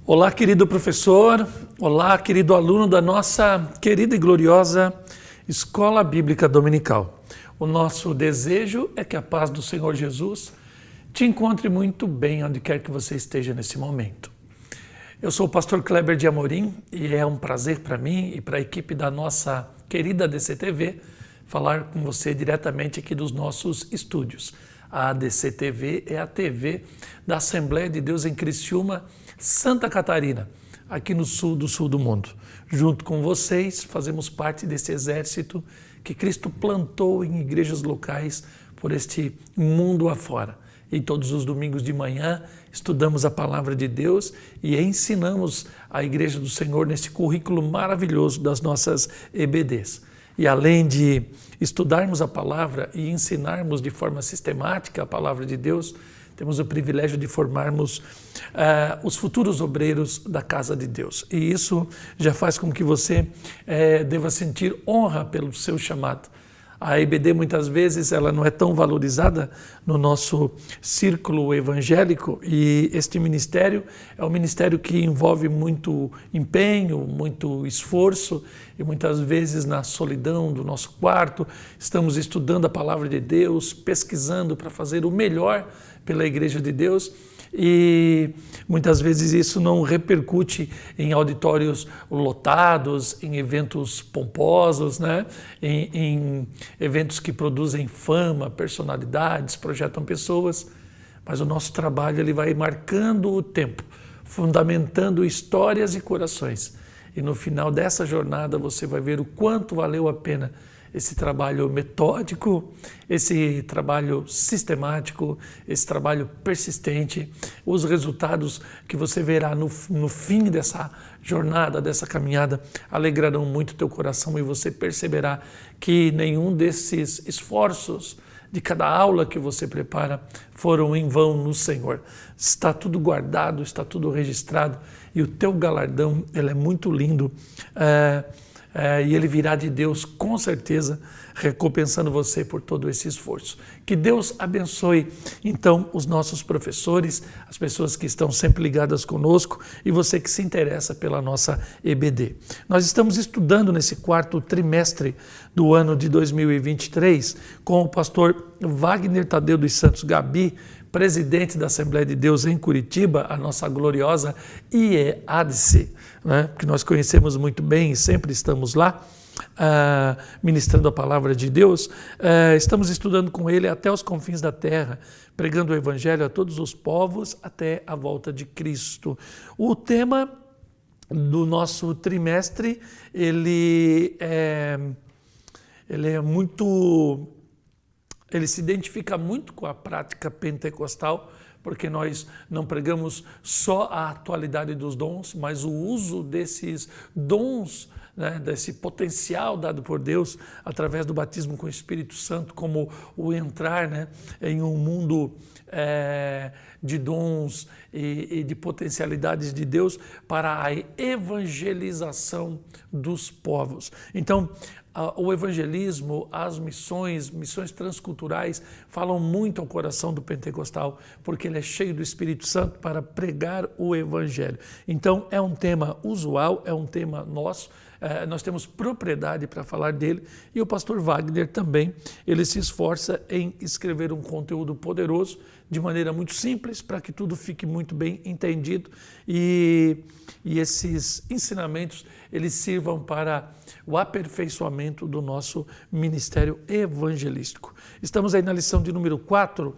Olá, querido professor, olá, querido aluno da nossa querida e gloriosa Escola Bíblica Dominical. O nosso desejo é que a paz do Senhor Jesus te encontre muito bem onde quer que você esteja nesse momento. Eu sou o pastor Kleber de Amorim e é um prazer para mim e para a equipe da nossa querida ADC-TV falar com você diretamente aqui dos nossos estúdios. A ADC-TV é a TV da Assembleia de Deus em Criciúma, Santa Catarina, aqui no sul do mundo. Junto com vocês, fazemos parte desse exército que Cristo plantou em igrejas locais por este mundo afora. E todos os domingos de manhã estudamos a palavra de Deus e ensinamos a Igreja do Senhor nesse currículo maravilhoso das nossas EBDs. E além de estudarmos a palavra e ensinarmos de forma sistemática a palavra de Deus, temos o privilégio de formarmos os futuros obreiros da casa de Deus. E isso já faz com que você deva sentir honra pelo seu chamado. A EBD muitas vezes ela não é tão valorizada no nosso círculo evangélico e este ministério é um ministério que envolve muito empenho, muito esforço e muitas vezes na solidão do nosso quarto estamos estudando a palavra de Deus, pesquisando para fazer o melhor pela Igreja de Deus e muitas vezes isso não repercute em auditórios lotados, em eventos pomposos, né? em eventos que produzem fama, personalidades, projetam pessoas, mas o nosso trabalho ele vai marcando o tempo, fundamentando histórias e corações. E no final dessa jornada você vai ver o quanto valeu a pena esse trabalho metódico, esse trabalho sistemático, esse trabalho persistente, os resultados que você verá no fim dessa jornada, dessa caminhada, alegrarão muito teu coração e você perceberá que nenhum desses esforços de cada aula que você prepara foram em vão no Senhor. Está tudo guardado, está tudo registrado e o teu galardão ele é muito lindo. E ele virá de Deus com certeza, recompensando você por todo esse esforço. Que Deus abençoe então os nossos professores, as pessoas que estão sempre ligadas conosco e você que se interessa pela nossa EBD. Nós estamos estudando nesse quarto trimestre do ano de 2023 com o pastor Wagner Tadeu dos Santos Gabi, presidente da Assembleia de Deus em Curitiba, a nossa gloriosa IEADC, né? Que nós conhecemos muito bem e sempre estamos lá, ministrando a palavra de Deus. Estamos estudando com ele até os confins da terra, pregando o Evangelho a todos os povos até a volta de Cristo. O tema do nosso trimestre, ele se identifica muito com a prática pentecostal, porque nós não pregamos só a atualidade dos dons, mas o uso desses dons, né, desse potencial dado por Deus através do batismo com o Espírito Santo, como o entrar, né, em um mundo de dons e de potencialidades de Deus para a evangelização dos povos. Então, o evangelismo, as missões transculturais falam muito ao coração do pentecostal, porque ele é cheio do Espírito Santo para pregar o evangelho. Então é um tema usual, é um tema nosso, nós temos propriedade para falar dele e o pastor Wagner também, ele se esforça em escrever um conteúdo poderoso de maneira muito simples para que tudo fique muito bem entendido e esses ensinamentos eles sirvam para o aperfeiçoamento do nosso ministério evangelístico. Estamos aí na lição de número 4,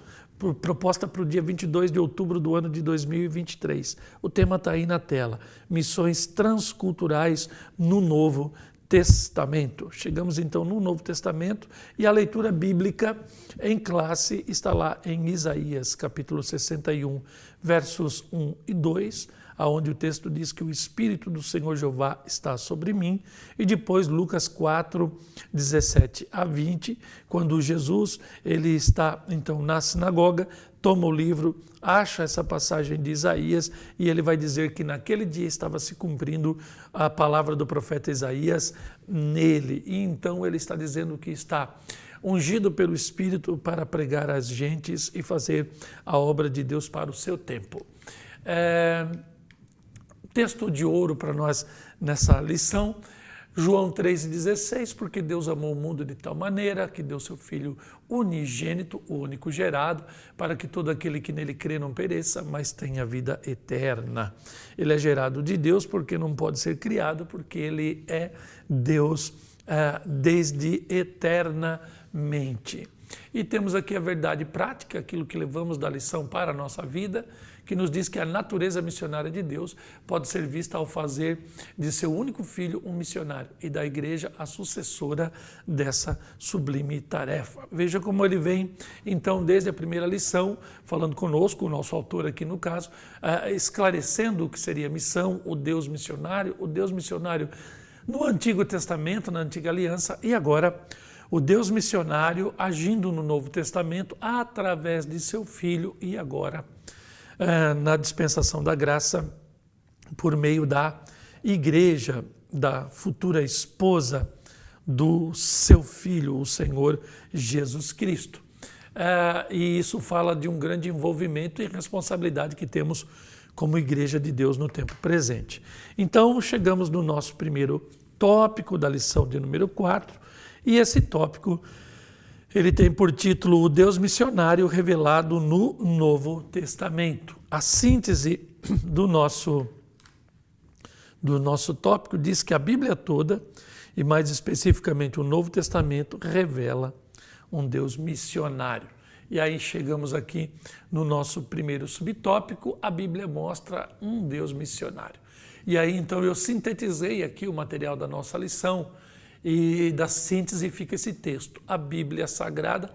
proposta para o dia 22 de outubro do ano de 2023. O tema está aí na tela, missões transculturais no Novo Testamento. Chegamos então no Novo Testamento e a leitura bíblica em classe está lá em Isaías, capítulo 61, versos 1 e 2, onde o texto diz que o Espírito do Senhor Jeová está sobre mim, e depois Lucas 4, 17 a 20, quando Jesus ele está então na sinagoga, toma o livro, acha essa passagem de Isaías e ele vai dizer que naquele dia estava se cumprindo a palavra do profeta Isaías nele. E então ele está dizendo que está ungido pelo Espírito para pregar às gentes e fazer a obra de Deus para o seu tempo. Texto de ouro para nós nessa lição, João 3,16, porque Deus amou o mundo de tal maneira que deu seu Filho unigênito, o único gerado, para que todo aquele que nele crê não pereça, mas tenha vida eterna. Ele é gerado de Deus porque não pode ser criado, porque ele é Deus desde eternamente. E temos aqui a verdade prática, aquilo que levamos da lição para a nossa vida, que nos diz que a natureza missionária de Deus pode ser vista ao fazer de seu único filho um missionário e da igreja a sucessora dessa sublime tarefa. Veja como ele vem, então, desde a primeira lição, falando conosco, o nosso autor aqui no caso, esclarecendo o que seria missão, o Deus missionário no Antigo Testamento, na Antiga Aliança, e agora o Deus missionário agindo no Novo Testamento através de seu Filho e agora na dispensação da graça por meio da igreja, da futura esposa do seu Filho, o Senhor Jesus Cristo. E isso fala de um grande envolvimento e responsabilidade que temos como Igreja de Deus no tempo presente. Então, chegamos no nosso primeiro tópico da lição de número 4, e esse tópico ele tem por título o Deus missionário revelado no Novo Testamento. A síntese do nosso tópico diz que a Bíblia toda, e mais especificamente o Novo Testamento, revela um Deus missionário. E aí chegamos aqui no nosso primeiro subtópico, a Bíblia mostra um Deus missionário. E aí então eu sintetizei aqui o material da nossa lição, e da síntese fica esse texto. A Bíblia Sagrada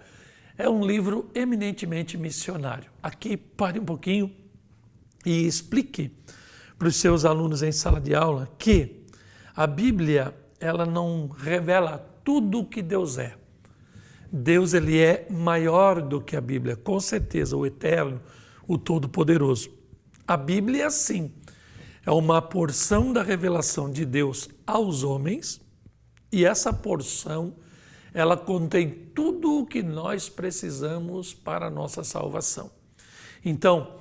é um livro eminentemente missionário. Aqui pare um pouquinho e explique para os seus alunos em sala de aula que a Bíblia ela não revela tudo o que Deus é. Deus ele é maior do que a Bíblia, com certeza, o eterno, o todo-poderoso. A Bíblia, sim, é uma porção da revelação de Deus aos homens. E essa porção, ela contém tudo o que nós precisamos para a nossa salvação. Então,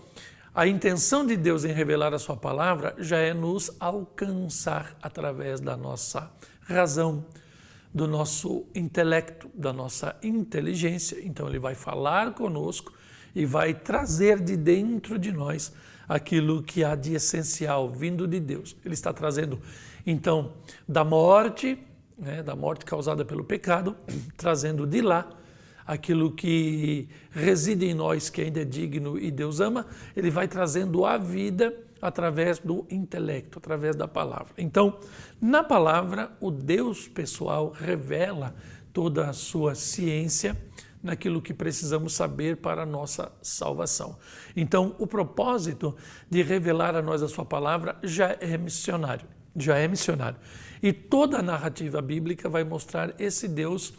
a intenção de Deus em revelar a sua palavra já é nos alcançar através da nossa razão, do nosso intelecto, da nossa inteligência. Então, ele vai falar conosco e vai trazer de dentro de nós aquilo que há de essencial vindo de Deus. Ele está trazendo, então, da morte causada pelo pecado, trazendo de lá aquilo que reside em nós, que ainda é digno e Deus ama, ele vai trazendo a vida através do intelecto, através da palavra. Então, na palavra, o Deus pessoal revela toda a sua ciência naquilo que precisamos saber para a nossa salvação. Então, o propósito de revelar a nós a sua palavra já é missionário. E toda a narrativa bíblica vai mostrar esse Deus,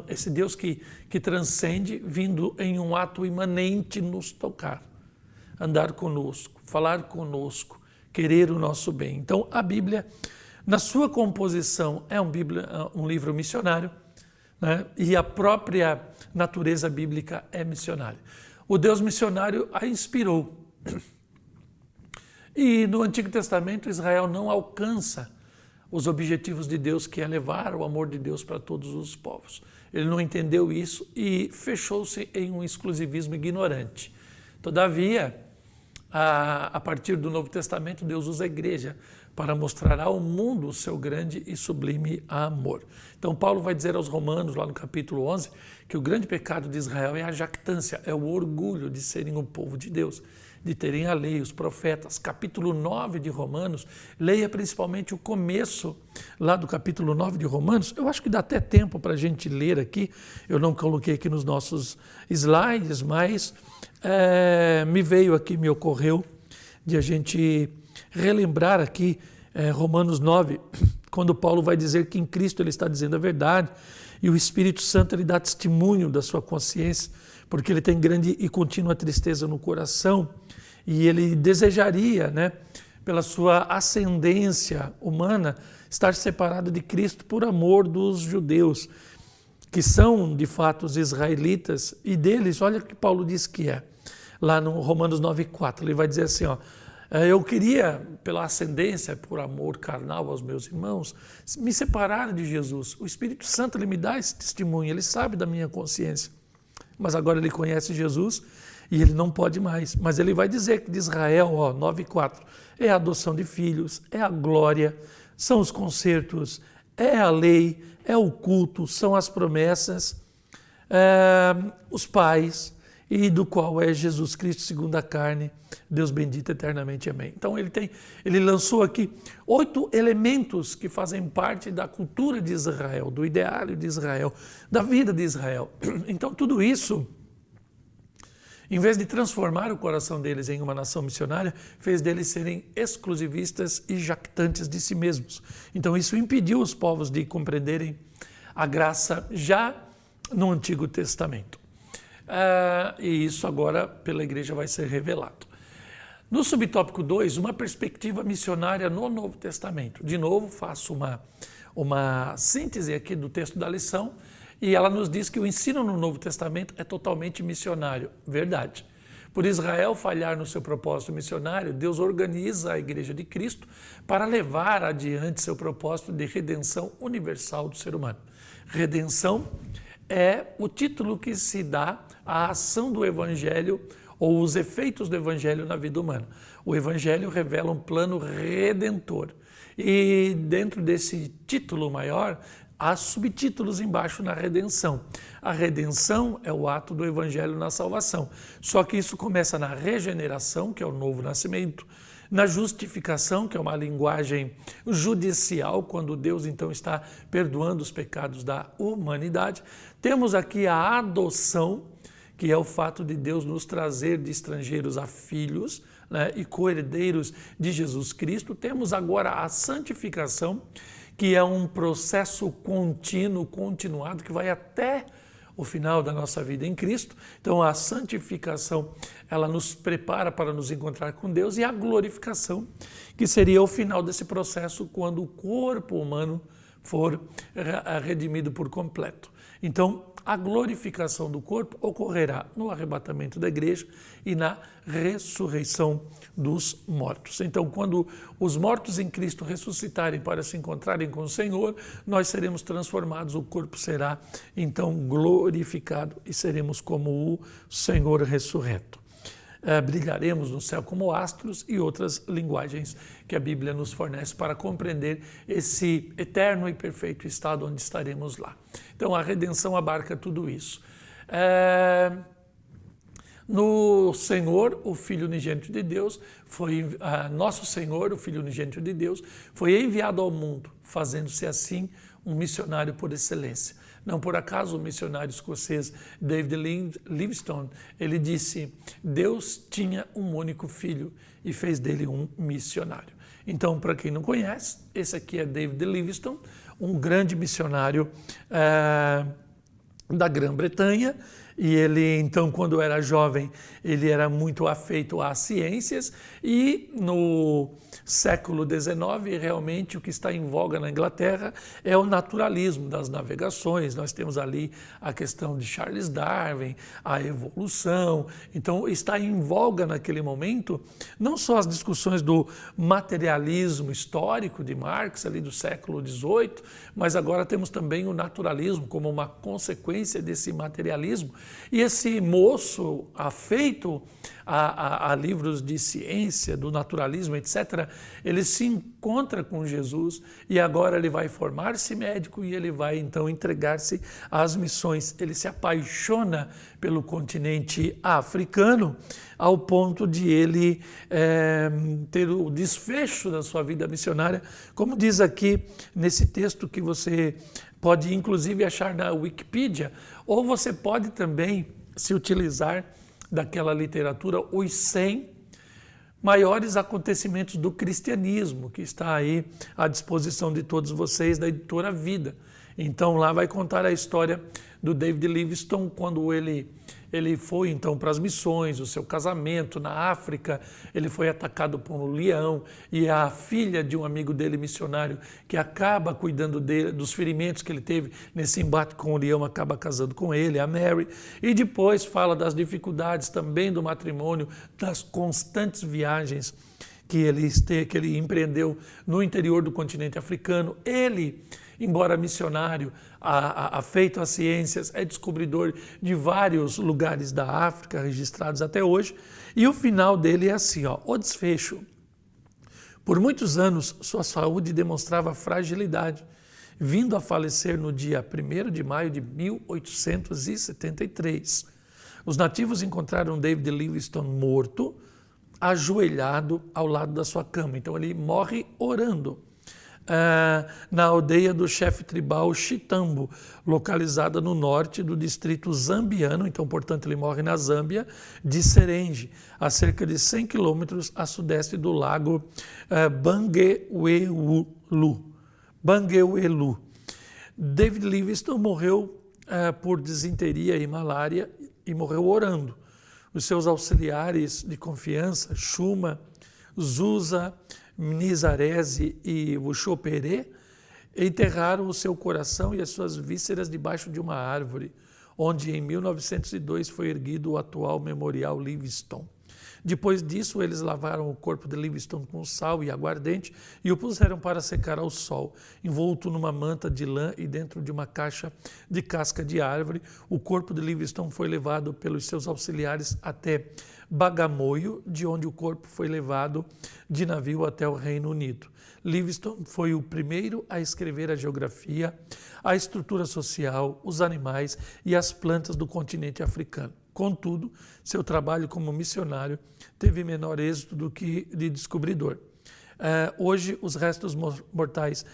esse Deus que transcende, vindo em um ato imanente nos tocar, andar conosco, falar conosco, querer o nosso bem. Então, a Bíblia, na sua composição, é um livro missionário, né? E a própria natureza bíblica é missionária. O Deus missionário a inspirou. E no Antigo Testamento, Israel não alcança os objetivos de Deus, que é levar o amor de Deus para todos os povos. Ele não entendeu isso e fechou-se em um exclusivismo ignorante. Todavia, a partir do Novo Testamento, Deus usa a igreja para mostrar ao mundo o seu grande e sublime amor. Então, Paulo vai dizer aos Romanos, lá no capítulo 11, que o grande pecado de Israel é a jactância, é o orgulho de serem o povo de Deus, de terem a lei, os profetas. Capítulo 9 de Romanos, leia principalmente o começo lá do capítulo 9 de Romanos. Eu acho que dá até tempo para a gente ler aqui, eu não coloquei aqui nos nossos slides, mas me ocorreu de a gente relembrar aqui Romanos 9, quando Paulo vai dizer que em Cristo ele está dizendo a verdade e o Espírito Santo ele dá testemunho da sua consciência, porque ele tem grande e contínua tristeza no coração e ele desejaria, né, pela sua ascendência humana, estar separado de Cristo por amor dos judeus, que são de fato os israelitas, e deles, olha o que Paulo diz que é, lá no Romanos 9,4, ele vai dizer assim, ó, eu queria, pela ascendência, por amor carnal aos meus irmãos, me separar de Jesus. O Espírito Santo ele me dá esse testemunho, ele sabe da minha consciência. Mas agora ele conhece Jesus e ele não pode mais. Mas ele vai dizer que de Israel, 9,4, é a adoção de filhos, é a glória, são os concertos, é a lei, é o culto, são as promessas, os pais, e do qual é Jesus Cristo segundo a carne, Deus bendito eternamente, amém. Então ele lançou aqui 8 elementos que fazem parte da cultura de Israel, do ideário de Israel, da vida de Israel. Então tudo isso, em vez de transformar o coração deles em uma nação missionária, fez deles serem exclusivistas e jactantes de si mesmos. Então isso impediu os povos de compreenderem a graça já no Antigo Testamento. E isso agora pela igreja vai ser revelado. No subtópico 2, uma perspectiva missionária no Novo Testamento. De novo, faço uma síntese aqui do texto da lição, e ela nos diz que o ensino no Novo Testamento é totalmente missionário. Verdade. Por Israel falhar no seu propósito missionário, Deus organiza a Igreja de Cristo para levar adiante seu propósito de redenção universal do ser humano. Redenção é o título que se dá à ação do Evangelho ou os efeitos do Evangelho na vida humana. O Evangelho revela um plano redentor. E dentro desse título maior, há subtítulos embaixo na redenção. A redenção é o ato do Evangelho na salvação. Só que isso começa na regeneração, que é o novo nascimento, na justificação, que é uma linguagem judicial, quando Deus então está perdoando os pecados da humanidade. Temos aqui a adoção, que é o fato de Deus nos trazer de estrangeiros a filhos, né, e co-herdeiros de Jesus Cristo. Temos agora a santificação, que é um processo contínuo, continuado, que vai até o final da nossa vida em Cristo. Então a santificação, ela nos prepara para nos encontrar com Deus, e a glorificação, que seria o final desse processo, quando o corpo humano for redimido por completo. Então, a glorificação do corpo ocorrerá no arrebatamento da igreja e na ressurreição dos mortos. Então, quando os mortos em Cristo ressuscitarem para se encontrarem com o Senhor, nós seremos transformados, o corpo será então glorificado e seremos como o Senhor ressurreto. Brilharemos no céu como astros e outras linguagens que a Bíblia nos fornece para compreender esse eterno e perfeito estado onde estaremos lá. Então a redenção abarca tudo isso. No Senhor, o Filho unigênito de Deus, nosso Senhor, o Filho unigênito de Deus, foi enviado ao mundo, fazendo-se assim um missionário por excelência. Não por acaso o missionário escocês David Livingstone, ele disse, Deus tinha um único filho e fez dele um missionário. Então, para quem não conhece, esse aqui é David Livingstone, um grande missionário da Grã-Bretanha, e ele, então, quando era jovem, ele era muito afeito às ciências, e no século XIX, realmente, o que está em voga na Inglaterra é o naturalismo das navegações. Nós temos ali a questão de Charles Darwin, a evolução. Então, está em voga naquele momento, não só as discussões do materialismo histórico de Marx, ali do século XVIII, mas agora temos também o naturalismo como uma consequência desse materialismo. E esse moço afeito a livros de ciência, do naturalismo, etc., ele se encontra com Jesus e agora ele vai formar-se médico e ele vai então entregar-se às missões. Ele se apaixona pelo continente africano ao ponto de ele ter o desfecho da sua vida missionária, como diz aqui nesse texto que você pode inclusive achar na Wikipedia, ou você pode também se utilizar daquela literatura, os 100 maiores acontecimentos do cristianismo, que está aí à disposição de todos vocês, da editora Vida. Então lá vai contar a história do David Livingstone quando ele foi então para as missões, o seu casamento na África, ele foi atacado por um leão e a filha de um amigo dele, missionário, que acaba cuidando dele, dos ferimentos que ele teve nesse embate com o leão, acaba casando com ele, a Mary, e depois fala das dificuldades também do matrimônio, das constantes viagens que ele empreendeu no interior do continente africano. Ele, embora missionário, afeito às ciências, é descobridor de vários lugares da África registrados até hoje. E o final dele é assim, ó, o desfecho. Por muitos anos, sua saúde demonstrava fragilidade, vindo a falecer no dia 1º de maio de 1873. Os nativos encontraram David Livingstone morto, ajoelhado ao lado da sua cama. Então ele morre orando na aldeia do chefe tribal Chitambo, localizada no norte do distrito zambiano, então portanto ele morre na Zâmbia, de Serenge, a cerca de 100 quilômetros a sudeste do lago Banguelu. David Livingstone morreu por disenteria e malária e morreu orando. Os seus auxiliares de confiança, Xuma, Zusa, Mnizarese e Wuxopere, enterraram o seu coração e as suas vísceras debaixo de uma árvore, onde em 1902 foi erguido o atual Memorial Livingstone. Depois disso, eles lavaram o corpo de Livingstone com sal e aguardente e o puseram para secar ao sol, envolto numa manta de lã e dentro de uma caixa de casca de árvore. O corpo de Livingstone foi levado pelos seus auxiliares até Bagamoyo, de onde o corpo foi levado de navio até o Reino Unido. Livingstone foi o primeiro a escrever a geografia, a estrutura social, os animais e as plantas do continente africano. Contudo, seu trabalho como missionário teve menor êxito do que de descobridor. Hoje, os restos mortais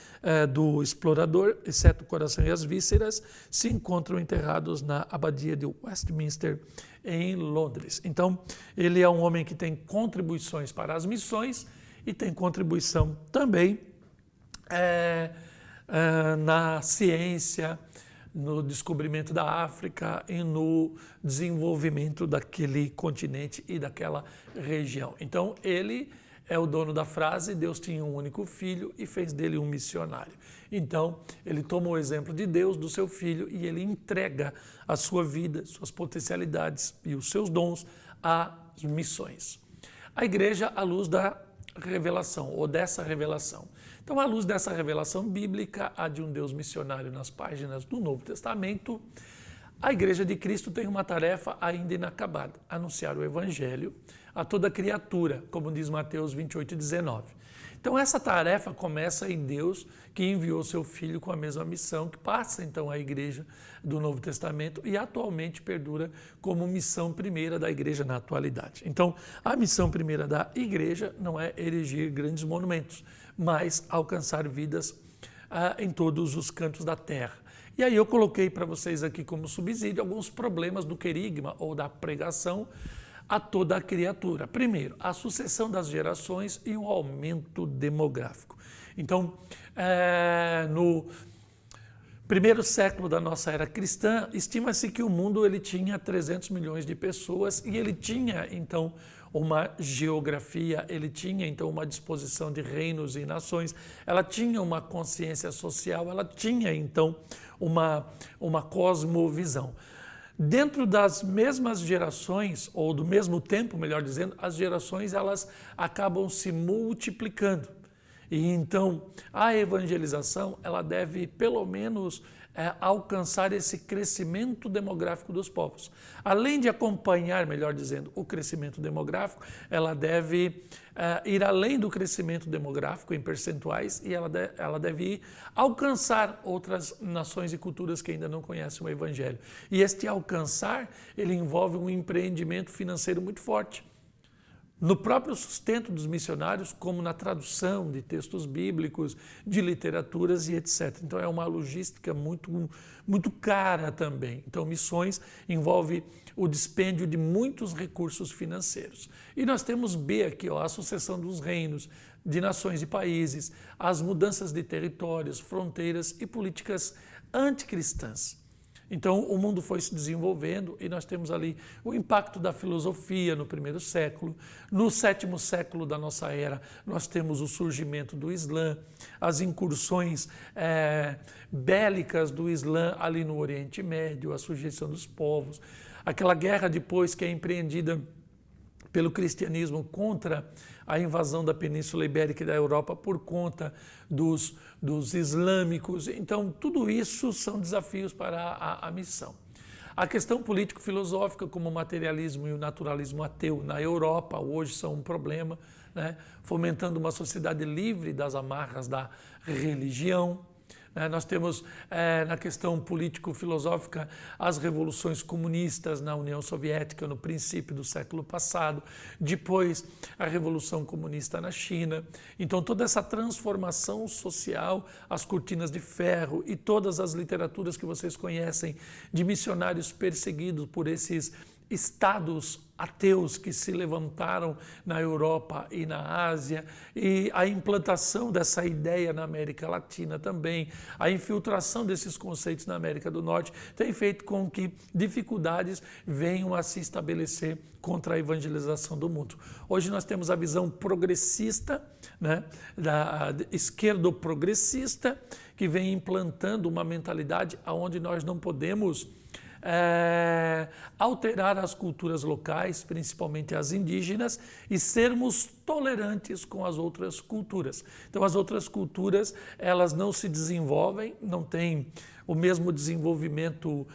do explorador, exceto o coração e as vísceras, se encontram enterrados na abadia de Westminster, em Londres. Então, ele é um homem que tem contribuições para as missões e tem contribuição também na ciência, no descobrimento da África e no desenvolvimento daquele continente e daquela região. Então, ele é o dono da frase, Deus tinha um único filho e fez dele um missionário. Então, ele toma o exemplo de Deus, do seu filho, e ele entrega a sua vida, suas potencialidades e os seus dons às missões. A igreja, à luz da revelação, ou dessa revelação. Então, à luz dessa revelação bíblica, a de um Deus missionário nas páginas do Novo Testamento, a Igreja de Cristo tem uma tarefa ainda inacabada, anunciar o Evangelho a toda criatura, como diz Mateus 28:19. Então essa tarefa começa em Deus, que enviou seu Filho com a mesma missão, que passa então a Igreja do Novo Testamento e atualmente perdura como missão primeira da Igreja na atualidade. Então a missão primeira da Igreja não é erigir grandes monumentos, mas alcançar vidas em todos os cantos da terra. E aí eu coloquei para vocês aqui como subsídio alguns problemas do querigma ou da pregação a toda a criatura. Primeiro, a sucessão das gerações e o aumento demográfico. Então, no primeiro século da nossa era cristã, estima-se que o mundo ele tinha 300 milhões de pessoas e ele tinha, então, uma geografia, ele tinha, então, uma disposição de reinos e nações, ela tinha uma consciência social, ela tinha, então, uma cosmovisão. Dentro das mesmas gerações, ou do mesmo tempo, melhor dizendo, as gerações elas acabam se multiplicando. E então a evangelização ela deve pelo menos alcançar esse crescimento demográfico dos povos. Além de acompanhar, melhor dizendo, o crescimento demográfico, ela deve ir além do crescimento demográfico em percentuais e ela deve ir alcançar outras nações e culturas que ainda não conhecem o Evangelho. E este alcançar, ele envolve um empreendimento financeiro muito forte. No próprio sustento dos missionários, como na tradução de textos bíblicos, de literaturas e etc. Então é uma logística muito cara também. Então missões envolve o dispêndio de muitos recursos financeiros. E nós temos B aqui, ó, a sucessão dos reinos, de nações e países, as mudanças de territórios, fronteiras e políticas anticristãs. Então o mundo foi se desenvolvendo e nós temos ali o impacto da filosofia no primeiro século. No sétimo século da nossa era nós temos o surgimento do Islã, as incursões bélicas do Islã ali no Oriente Médio, a sujeição dos povos, aquela guerra depois que é empreendida pelo cristianismo contra a invasão da Península Ibérica e da Europa por conta dos islâmicos. Então, tudo isso são desafios para a missão. A questão político-filosófica, como o materialismo e o naturalismo ateu na Europa, hoje são um problema, né? Fomentando uma sociedade livre das amarras da religião. Nós temos, na questão político-filosófica, as revoluções comunistas na União Soviética no princípio do século passado, depois a Revolução Comunista na China. Então toda essa transformação social, as cortinas de ferro e todas as literaturas que vocês conhecem de missionários perseguidos por esses estados ateus que se levantaram na Europa e na Ásia, e a implantação dessa ideia na América Latina também, a infiltração desses conceitos na América do Norte tem feito com que dificuldades venham a se estabelecer contra a evangelização do mundo. Hoje nós temos a visão progressista, né, da esquerdo-progressista, que vem implantando uma mentalidade onde nós não podemos alterar as culturas locais, principalmente as indígenas, e sermos tolerantes com as outras culturas. Então as outras culturas, elas não se desenvolvem, não têm o mesmo desenvolvimento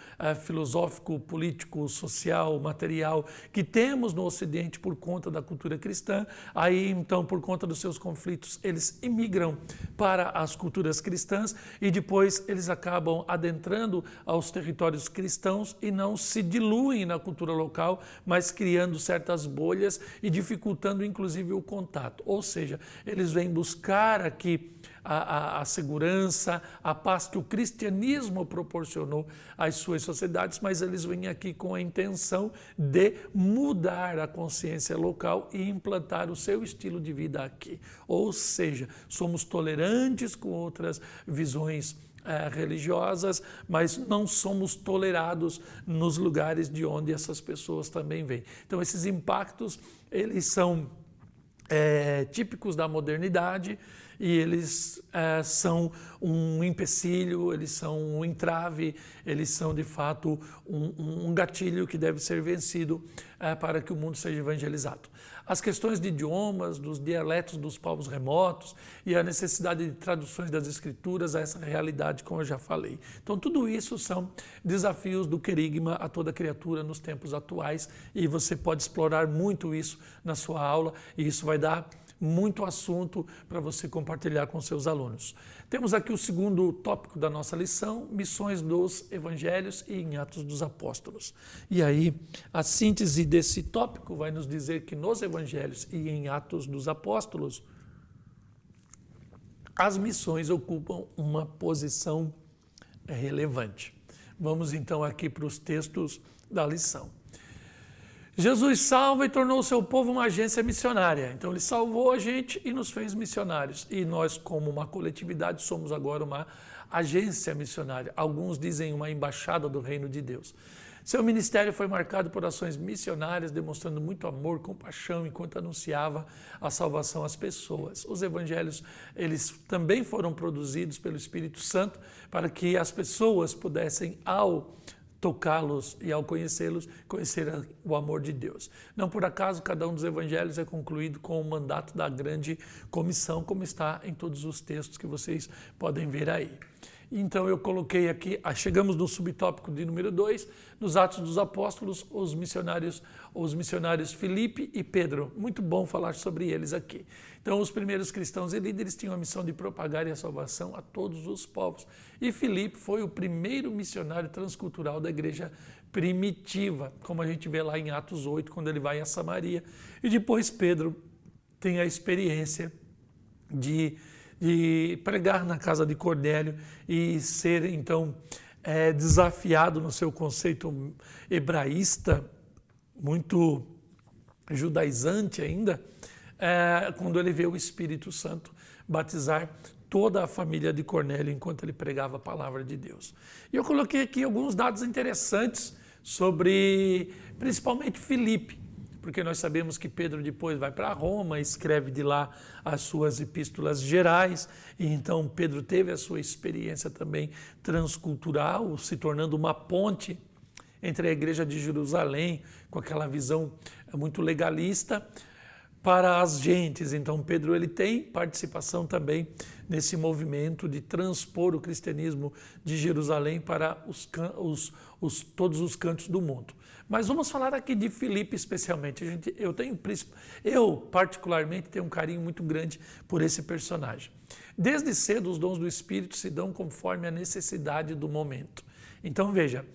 filosófico, político, social, material que temos no Ocidente por conta da cultura cristã. Aí então, por conta dos seus conflitos, eles imigram para as culturas cristãs e depois eles acabam adentrando aos territórios cristãos e não se diluem na cultura local, mas criando certas bolhas e dificultando inclusive o contato. Ou seja, eles vêm buscar aqui a segurança, a paz que o cristianismo proporcionou às suas sociedades, mas eles vêm aqui com a intenção de mudar a consciência local e implantar o seu estilo de vida aqui. Ou seja, somos tolerantes com outras visões religiosas, mas não somos tolerados nos lugares de onde essas pessoas também vêm. Então esses impactos, eles são típicos da modernidade e eles são um empecilho, eles são um entrave, eles são de fato um gatilho que deve ser vencido para que o mundo seja evangelizado. As questões de idiomas, dos dialetos dos povos remotos e a necessidade de traduções das escrituras a essa realidade, como eu já falei. Então tudo isso são desafios do querigma a toda criatura nos tempos atuais e você pode explorar muito isso na sua aula e isso vai dar muito assunto para você compartilhar com seus alunos. Temos aqui o segundo tópico da nossa lição, missões dos evangelhos e em Atos dos Apóstolos. E aí, a síntese desse tópico vai nos dizer que nos evangelhos e em Atos dos Apóstolos, as missões ocupam uma posição relevante. Vamos então aqui para os textos da lição. Jesus salva e tornou o seu povo uma agência missionária. Então ele salvou a gente e nos fez missionários. E nós, como uma coletividade, somos agora uma agência missionária. Alguns dizem uma embaixada do reino de Deus. Seu ministério foi marcado por ações missionárias, demonstrando muito amor, compaixão, enquanto anunciava a salvação às pessoas. Os evangelhos, eles também foram produzidos pelo Espírito Santo para que as pessoas pudessem, ao tocá-los e ao conhecê-los, conhecer o amor de Deus. Não por acaso cada um dos evangelhos é concluído com o mandato da grande comissão, como está em todos os textos que vocês podem ver aí. Então eu coloquei aqui, chegamos no subtópico de número 2, nos Atos dos Apóstolos, os missionários Filipe e Pedro. Muito bom falar sobre eles aqui. Então os primeiros cristãos e líderes tinham a missão de propagar a salvação a todos os povos. E Filipe foi o primeiro missionário transcultural da igreja primitiva, como a gente vê lá em Atos 8, quando ele vai a Samaria. E depois Pedro tem a experiência de pregar na casa de Cornélio e ser, então, desafiado no seu conceito hebraísta, muito judaizante ainda, quando ele vê o Espírito Santo batizar toda a família de Cornélio enquanto ele pregava a palavra de Deus. E eu coloquei aqui alguns dados interessantes sobre, principalmente, Filipe, porque nós sabemos que Pedro depois vai para Roma, escreve de lá as suas epístolas gerais, e então Pedro teve a sua experiência também transcultural, se tornando uma ponte entre a igreja de Jerusalém, com aquela visão muito legalista, para as gentes. Então Pedro ele tem participação também nesse movimento de transpor o cristianismo de Jerusalém para todos os cantos do mundo. Mas vamos falar aqui de Filipe especialmente. Eu particularmente tenho um carinho muito grande por esse personagem. Desde cedo os dons do Espírito se dão conforme a necessidade do momento. Então veja,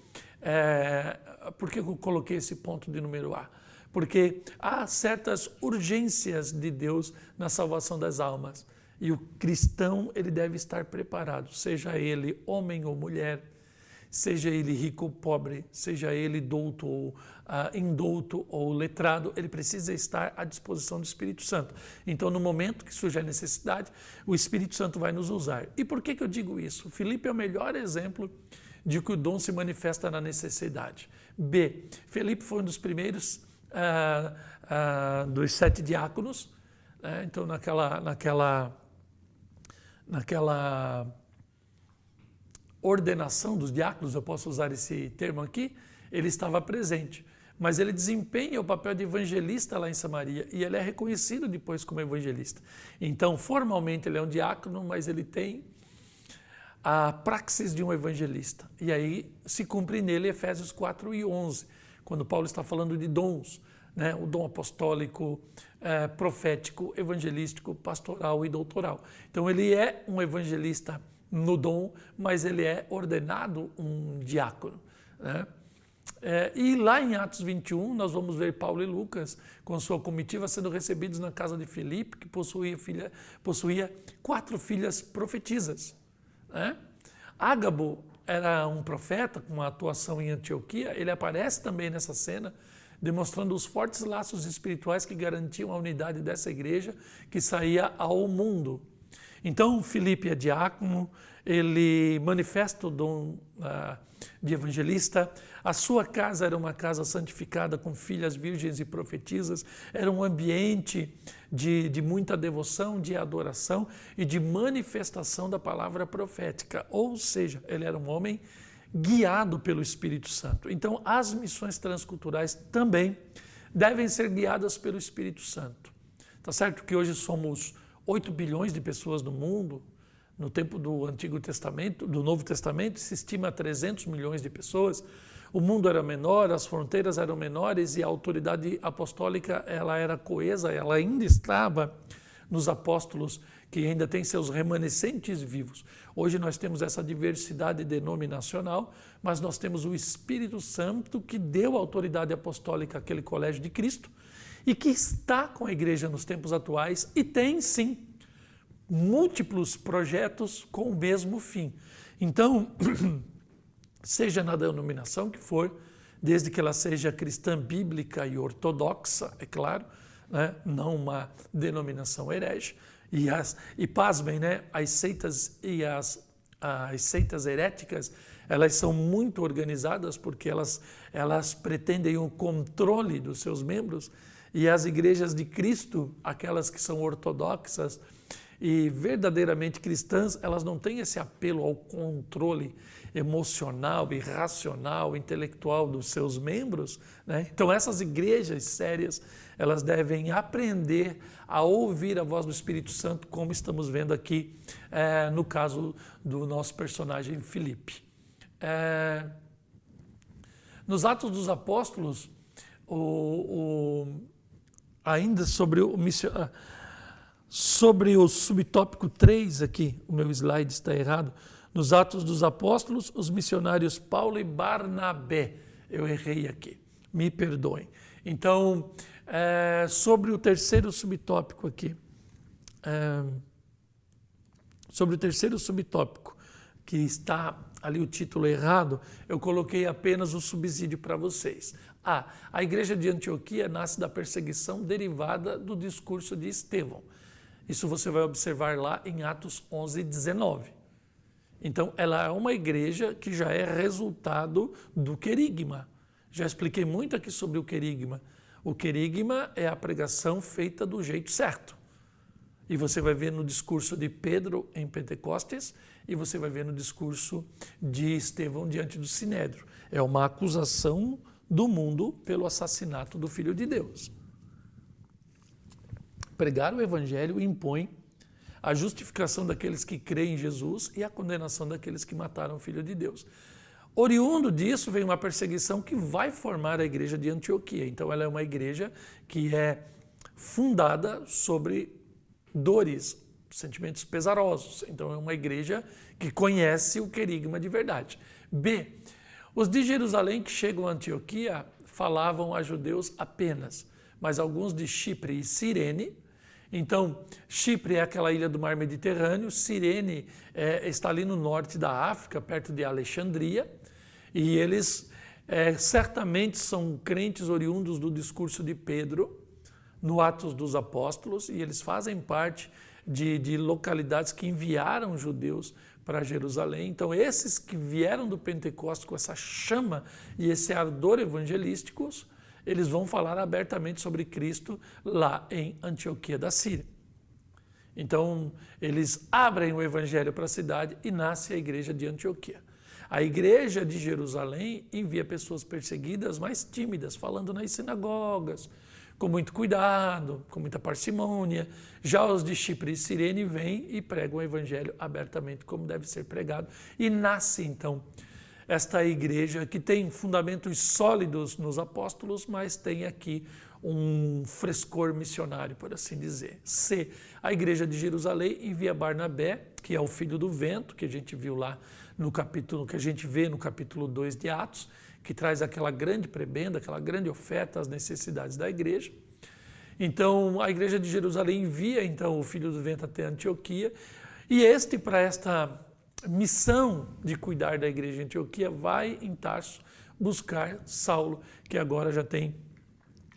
por que eu coloquei esse ponto de número A? Porque há certas urgências de Deus na salvação das almas. E o cristão ele deve estar preparado, seja ele homem ou mulher, seja ele rico ou pobre, seja ele douto ou indouto ou letrado, ele precisa estar à disposição do Espírito Santo. Então, no momento que surge a necessidade, o Espírito Santo vai nos usar. E por que eu digo isso? Filipe é o melhor exemplo de que o dom se manifesta na necessidade. B. Filipe foi um dos primeiros dos 7 diáconos, né? Então naquela ordenação dos diáconos, eu posso usar esse termo aqui, ele estava presente, mas ele desempenha o papel de evangelista lá em Samaria e ele é reconhecido depois como evangelista. Então formalmente ele é um diácono, mas ele tem a praxis de um evangelista, e aí se cumpre nele Efésios 4:11, quando Paulo está falando de dons, né? O dom apostólico, profético, evangelístico, pastoral e doutoral. Então ele é um evangelista no dom, mas ele é ordenado um diácono, né? E lá em Atos 21 nós vamos ver Paulo e Lucas com sua comitiva sendo recebidos na casa de Filipe, que possuía 4 filhas profetisas, né? Ágabo era um profeta com uma atuação em Antioquia, ele aparece também nessa cena, demonstrando os fortes laços espirituais que garantiam a unidade dessa igreja que saía ao mundo. Então, Filipe é diácono, ele manifesta o dom de evangelista, a sua casa era uma casa santificada com filhas virgens e profetisas, era um ambiente de muita devoção, de adoração e de manifestação da palavra profética, ou seja, ele era um homem guiado pelo Espírito Santo. Então, as missões transculturais também devem ser guiadas pelo Espírito Santo. Tá certo que hoje somos 8 bilhões de pessoas no mundo. No tempo do Antigo Testamento, do Novo Testamento, se estima 300 milhões de pessoas. O mundo era menor, as fronteiras eram menores e a autoridade apostólica ela era coesa, ela ainda estava nos apóstolos que ainda têm seus remanescentes vivos. Hoje nós temos essa diversidade denominacional, mas nós temos o Espírito Santo que deu autoridade apostólica àquele colégio de Cristo e que está com a igreja nos tempos atuais e tem sim múltiplos projetos com o mesmo fim. Então, seja na denominação que for, desde que ela seja cristã bíblica e ortodoxa, é claro, né? Não uma denominação herege, e pasmem, né? As seitas e as seitas heréticas, elas são muito organizadas porque elas pretendem o controle dos seus membros, e as igrejas de Cristo, aquelas que são ortodoxas e verdadeiramente cristãs, elas não têm esse apelo ao controle emocional e racional, intelectual dos seus membros, né? Então essas igrejas sérias, elas devem aprender a ouvir a voz do Espírito Santo, como estamos vendo aqui no caso do nosso personagem Filipe. Nos Atos dos Apóstolos, ainda sobre o subtópico 3 aqui, o meu slide está errado, nos Atos dos Apóstolos, os missionários Paulo e Barnabé, eu errei aqui, me perdoem. Então, sobre o terceiro subtópico aqui, que está ali o título errado, eu coloquei apenas o subsídio para vocês. A igreja de Antioquia nasce da perseguição derivada do discurso de Estevão. Isso você vai observar lá em Atos 11, 19. Então, ela é uma igreja que já é resultado do querigma. Já expliquei muito aqui sobre o querigma. O querigma é a pregação feita do jeito certo. E você vai ver no discurso de Pedro em Pentecostes e você vai ver no discurso de Estevão diante do Sinédrio. É uma acusação do mundo pelo assassinato do Filho de Deus. Pregar o Evangelho impõe a justificação daqueles que creem em Jesus e a condenação daqueles que mataram o Filho de Deus. Oriundo disso vem uma perseguição que vai formar a igreja de Antioquia. Então ela é uma igreja que é fundada sobre dores, sentimentos pesarosos. Então é uma igreja que conhece o querigma de verdade. B. Os de Jerusalém que chegam a Antioquia falavam a judeus apenas, mas alguns de Chipre e Cirene. Então, Chipre é aquela ilha do mar Mediterrâneo, Cirene está ali no norte da África, perto de Alexandria, e eles certamente são crentes oriundos do discurso de Pedro, no Atos dos Apóstolos, e eles fazem parte de localidades que enviaram judeus para Jerusalém. Então, esses que vieram do Pentecostes com essa chama e esse ardor evangelísticos, eles vão falar abertamente sobre Cristo lá em Antioquia da Síria. Então, eles abrem o evangelho para a cidade e nasce a igreja de Antioquia. A igreja de Jerusalém envia pessoas perseguidas, mais tímidas, falando nas sinagogas, com muito cuidado, com muita parcimônia. Já os de Chipre e Cirene vêm e pregam o evangelho abertamente, como deve ser pregado. E nasce, então, esta igreja que tem fundamentos sólidos nos apóstolos, mas tem aqui um frescor missionário, por assim dizer. C. A igreja de Jerusalém envia Barnabé, que é o filho do vento, que a gente viu lá no capítulo, que a gente vê no capítulo 2 de Atos, que traz aquela grande prebenda, aquela grande oferta às necessidades da igreja. Então, a igreja de Jerusalém envia então o filho do vento até Antioquia, e para esta missão de cuidar da igreja de Antioquia, vai em Tarso buscar Saulo, que agora já tem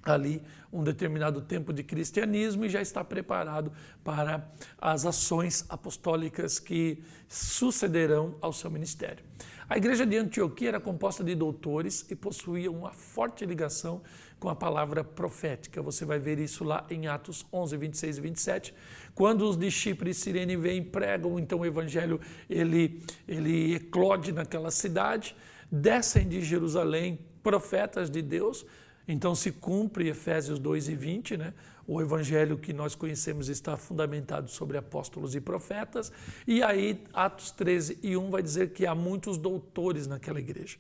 ali um determinado tempo de cristianismo e já está preparado para as ações apostólicas que sucederão ao seu ministério. A igreja de Antioquia era composta de doutores e possuía uma forte ligação com a palavra profética. Você vai ver isso lá em Atos 11, 26 e 27. Quando os de Chipre e Cirene vêm, pregam, então o evangelho ele eclode naquela cidade, descem de Jerusalém profetas de Deus. Então se cumpre Efésios 2 e 20, né? O evangelho que nós conhecemos está fundamentado sobre apóstolos e profetas, e aí Atos 13 e 1 vai dizer que há muitos doutores naquela igreja.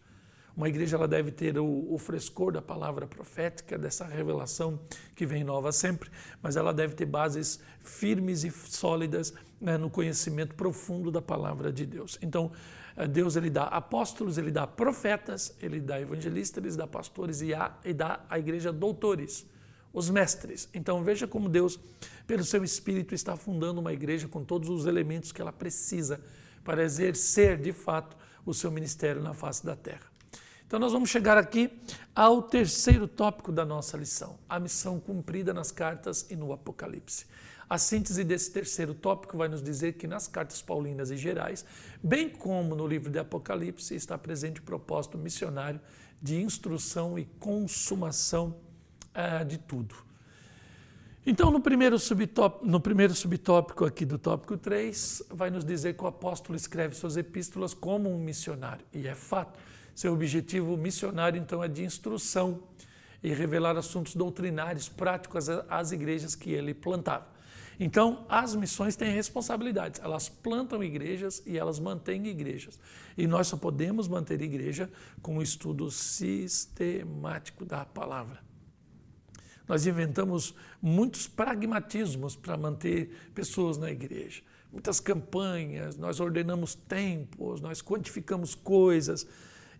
Uma igreja ela deve ter o frescor da palavra profética, dessa revelação que vem nova sempre, mas ela deve ter bases firmes e sólidas, né, no conhecimento profundo da palavra de Deus. Então, Deus ele dá apóstolos, ele dá profetas, ele dá evangelistas, ele dá pastores e dá à igreja doutores, os mestres. Então, veja como Deus, pelo seu Espírito, está fundando uma igreja com todos os elementos que ela precisa para exercer, de fato, o seu ministério na face da terra. Então nós vamos chegar aqui ao terceiro tópico da nossa lição, a missão cumprida nas cartas e no Apocalipse. A síntese desse terceiro tópico vai nos dizer que nas cartas paulinas e gerais, bem como no livro de Apocalipse, está presente o propósito missionário de instrução e consumação de tudo. Então, no primeiro subtópico aqui do tópico 3, vai nos dizer que o apóstolo escreve suas epístolas como um missionário, e é fato. Seu objetivo missionário, então, é de instrução e revelar assuntos doutrinários, práticos às igrejas que ele plantava. Então, as missões têm responsabilidades. Elas plantam igrejas e elas mantêm igrejas. E nós só podemos manter igreja com o estudo sistemático da palavra. Nós inventamos muitos pragmatismos para manter pessoas na igreja. Muitas campanhas, nós ordenamos tempos, nós quantificamos coisas.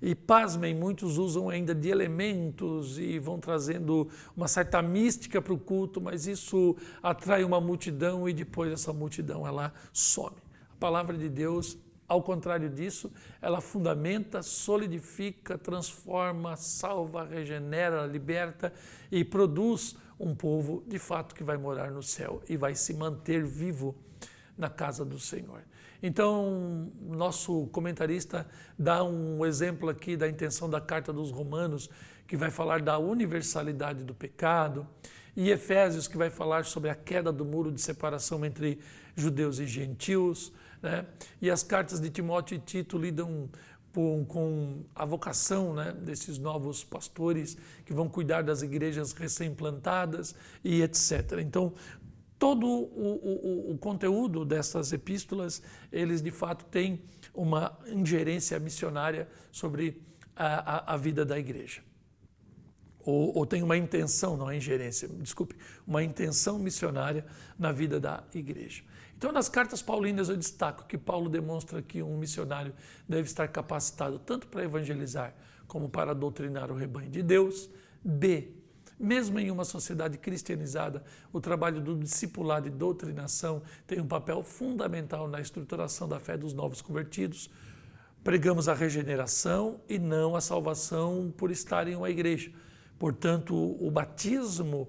E, pasmem, muitos usam ainda de elementos e vão trazendo uma certa mística para o culto, mas isso atrai uma multidão e depois essa multidão ela some. A palavra de Deus, Ao contrário disso, ela fundamenta, solidifica, transforma, salva, regenera, liberta e produz um povo de fato que vai morar no céu e vai se manter vivo na casa do Senhor. Então, nosso comentarista dá um exemplo aqui da intenção da carta dos Romanos, que vai falar da universalidade do pecado, e Efésios, que vai falar sobre a queda do muro de separação entre judeus e gentios, né? E as cartas de Timóteo e Tito lidam com a vocação, né, desses novos pastores que vão cuidar das igrejas recém-plantadas e etc. Então, todo o conteúdo dessas epístolas, eles de fato têm uma ingerência missionária sobre a vida da igreja. Ou tem uma intenção, não é ingerência, desculpe, uma intenção missionária na vida da igreja. Então, nas cartas paulinas eu destaco que Paulo demonstra que um missionário deve estar capacitado tanto para evangelizar como para doutrinar o rebanho de Deus. B, mesmo em uma sociedade cristianizada, o trabalho do discipulado e doutrinação tem um papel fundamental na estruturação da fé dos novos convertidos. Pregamos a regeneração e não a salvação por estar em uma igreja. Portanto, o batismo,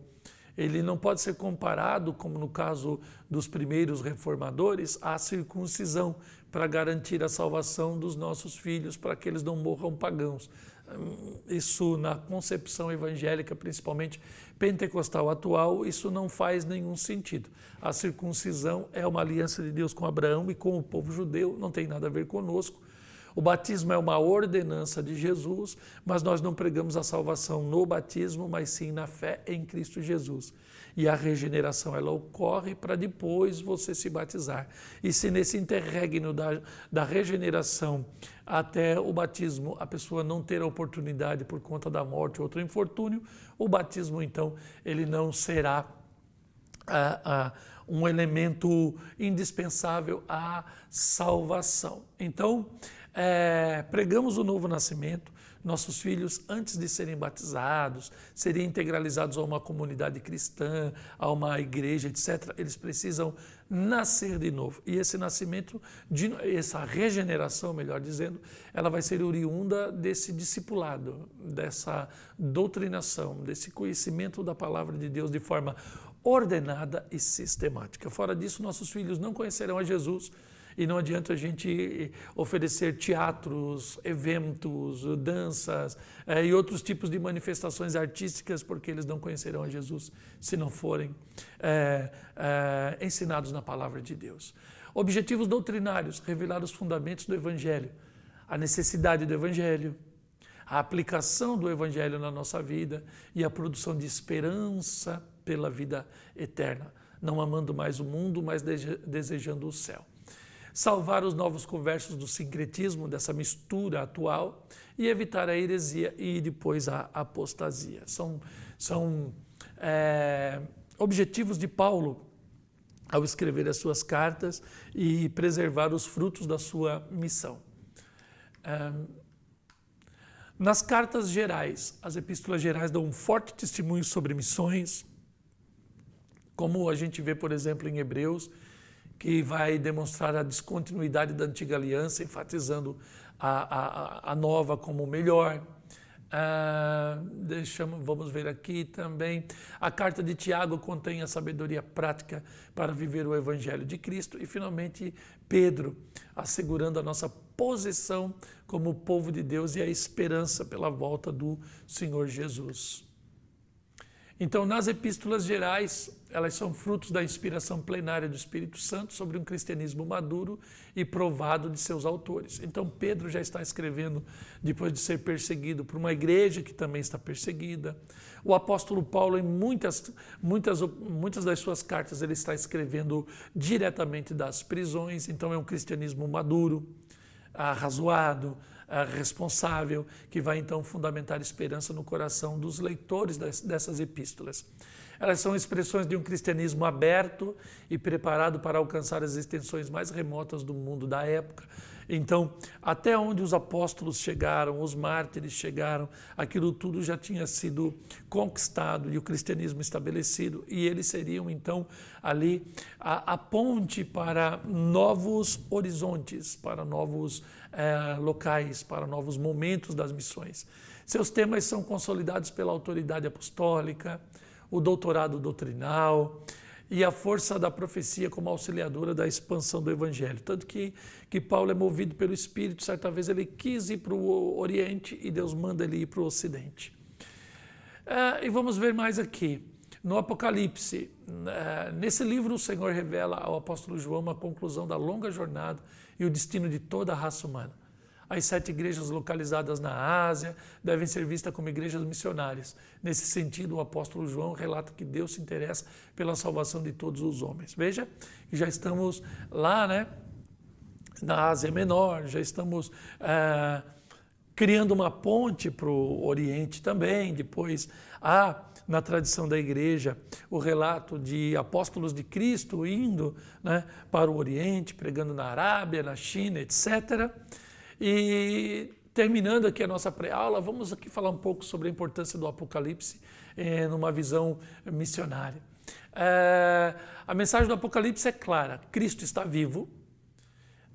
ele não pode ser comparado, como no caso dos primeiros reformadores, à circuncisão para garantir a salvação dos nossos filhos, para que eles não morram pagãos. Isso, na concepção evangélica, principalmente pentecostal atual, isso não faz nenhum sentido. A circuncisão é uma aliança de Deus com Abraão e com o povo judeu, não tem nada a ver conosco. O batismo é uma ordenança de Jesus, mas nós não pregamos a salvação no batismo, mas sim na fé em Cristo Jesus. E a regeneração, ela ocorre para depois você se batizar. E se nesse interregno da regeneração até o batismo a pessoa não ter a oportunidade por conta da morte ou outro infortúnio, o batismo então ele não será um elemento indispensável à salvação. Então, pregamos o novo nascimento. Nossos filhos, antes de serem batizados, seriam integralizados a uma comunidade cristã, a uma igreja, etc. Eles precisam nascer de novo. E esse nascimento, essa regeneração, melhor dizendo, ela vai ser oriunda desse discipulado, dessa doutrinação, desse conhecimento da palavra de Deus de forma ordenada e sistemática. Fora disso, nossos filhos não conhecerão a Jesus. E não adianta a gente oferecer teatros, eventos, danças e outros tipos de manifestações artísticas, porque eles não conhecerão a Jesus se não forem ensinados na palavra de Deus. Objetivos doutrinários: revelar os fundamentos do Evangelho, a necessidade do Evangelho, a aplicação do Evangelho na nossa vida e a produção de esperança pela vida eterna, não amando mais o mundo, mas desejando o céu. Salvar os novos conversos do sincretismo, dessa mistura atual, e evitar a heresia e depois a apostasia. São objetivos de Paulo ao escrever as suas cartas e preservar os frutos da sua missão. Nas cartas gerais, as epístolas gerais dão um forte testemunho sobre missões, como a gente vê, por exemplo, em Hebreus, que vai demonstrar a descontinuidade da antiga aliança, enfatizando a nova como melhor. Vamos ver aqui também. A carta de Tiago contém a sabedoria prática para viver o Evangelho de Cristo. E, finalmente, Pedro, assegurando a nossa posição como povo de Deus e a esperança pela volta do Senhor Jesus. Então, nas epístolas gerais, elas são frutos da inspiração plenária do Espírito Santo sobre um cristianismo maduro e provado de seus autores. Então, Pedro já está escrevendo depois de ser perseguido por uma igreja que também está perseguida. O apóstolo Paulo, em muitas das suas cartas, ele está escrevendo diretamente das prisões. Então, é um cristianismo maduro, arrazoado, responsável, que vai então fundamentar esperança no coração dos leitores dessas epístolas. Elas são expressões de um cristianismo aberto e preparado para alcançar as extensões mais remotas do mundo da época. Então, até onde os apóstolos chegaram, os mártires chegaram, aquilo tudo já tinha sido conquistado e o cristianismo estabelecido, e eles seriam então ali a ponte para novos horizontes, para novos locais, para novos momentos das missões. Seus temas são consolidados pela autoridade apostólica, o doutorado doutrinal e a força da profecia como auxiliadora da expansão do evangelho. Tanto que Paulo é movido pelo Espírito, certa vez ele quis ir para o Oriente e Deus manda ele ir para o Ocidente. E vamos ver mais aqui. No Apocalipse, nesse livro o Senhor revela ao apóstolo João a conclusão da longa jornada e o destino de toda a raça humana. As 7 igrejas localizadas na Ásia devem ser vistas como igrejas missionárias. Nesse sentido, o apóstolo João relata que Deus se interessa pela salvação de todos os homens. Veja, já estamos lá, né, na Ásia Menor, já estamos criando uma ponte para o Oriente também. Depois há, na tradição da igreja, o relato de apóstolos de Cristo indo, né, para o Oriente, pregando na Arábia, na China, etc. E terminando aqui a nossa pré-aula, vamos aqui falar um pouco sobre a importância do Apocalipse numa visão missionária. A mensagem do Apocalipse é clara: Cristo está vivo,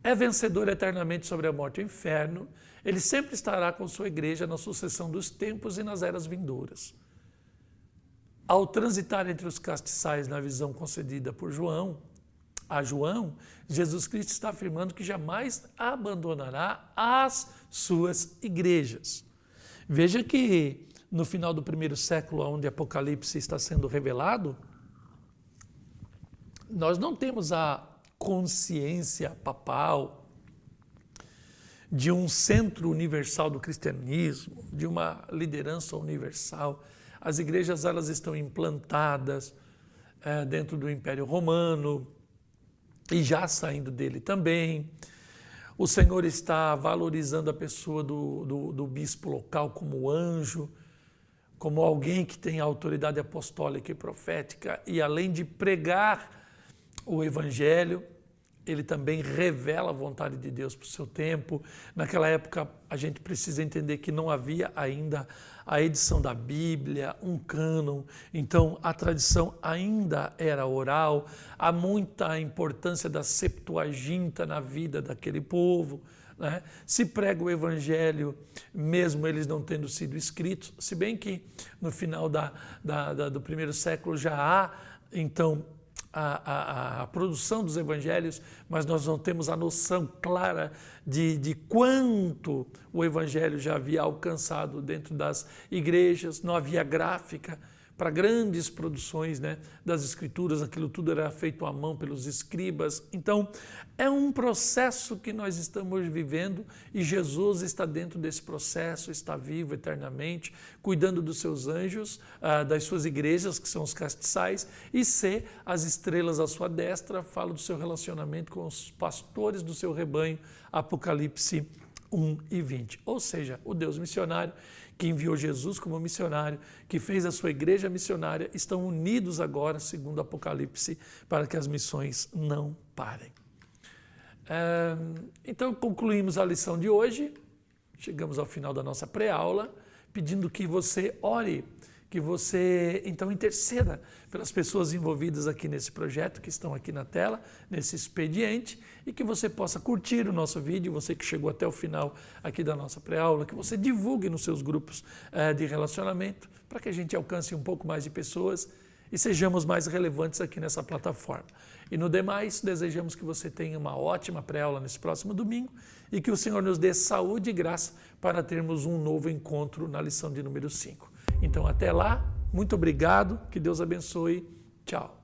é vencedor eternamente sobre a morte e o inferno, ele sempre estará com sua igreja na sucessão dos tempos e nas eras vindouras. Ao transitar entre os castiçais na visão concedida por João, Jesus Cristo está afirmando que jamais abandonará as suas igrejas. Veja que no final do primeiro século, onde Apocalipse está sendo revelado, nós não temos a consciência papal de um centro universal do cristianismo, de uma liderança universal. As igrejas, elas estão implantadas dentro do Império Romano, e já saindo dele também. O Senhor está valorizando a pessoa do bispo local como anjo, como alguém que tem autoridade apostólica e profética, e além de pregar o evangelho, ele também revela a vontade de Deus para o seu tempo. Naquela época, a gente precisa entender que não havia ainda a edição da Bíblia, um cânon, então a tradição ainda era oral. Há muita importância da Septuaginta na vida daquele povo, né? Se prega o Evangelho, mesmo eles não tendo sido escritos, se bem que no final do primeiro século já há, então, a produção dos evangelhos, mas nós não temos a noção clara de quanto o evangelho já havia alcançado dentro das igrejas. Não havia gráfica para grandes produções, né, das escrituras, aquilo tudo era feito à mão pelos escribas. Então, é um processo que nós estamos vivendo e Jesus está dentro desse processo, está vivo eternamente, cuidando dos seus anjos, das suas igrejas, que são os castiçais, e ser as estrelas à sua destra, fala do seu relacionamento com os pastores do seu rebanho, Apocalipse 1 e 20. Ou seja, o Deus missionário, que enviou Jesus como missionário, que fez a sua igreja missionária, estão unidos agora, segundo Apocalipse, para que as missões não parem. Então, concluímos a lição de hoje, chegamos ao final da nossa pré-aula, pedindo que você ore, que você, então, interceda pelas pessoas envolvidas aqui nesse projeto, que estão aqui na tela, nesse expediente, e que você possa curtir o nosso vídeo, você que chegou até o final aqui da nossa pré-aula, que você divulgue nos seus grupos de relacionamento, para que a gente alcance um pouco mais de pessoas e sejamos mais relevantes aqui nessa plataforma. E no demais, desejamos que você tenha uma ótima pré-aula nesse próximo domingo e que o Senhor nos dê saúde e graça para termos um novo encontro na lição de número 5. Então, até lá, muito obrigado, que Deus abençoe, tchau.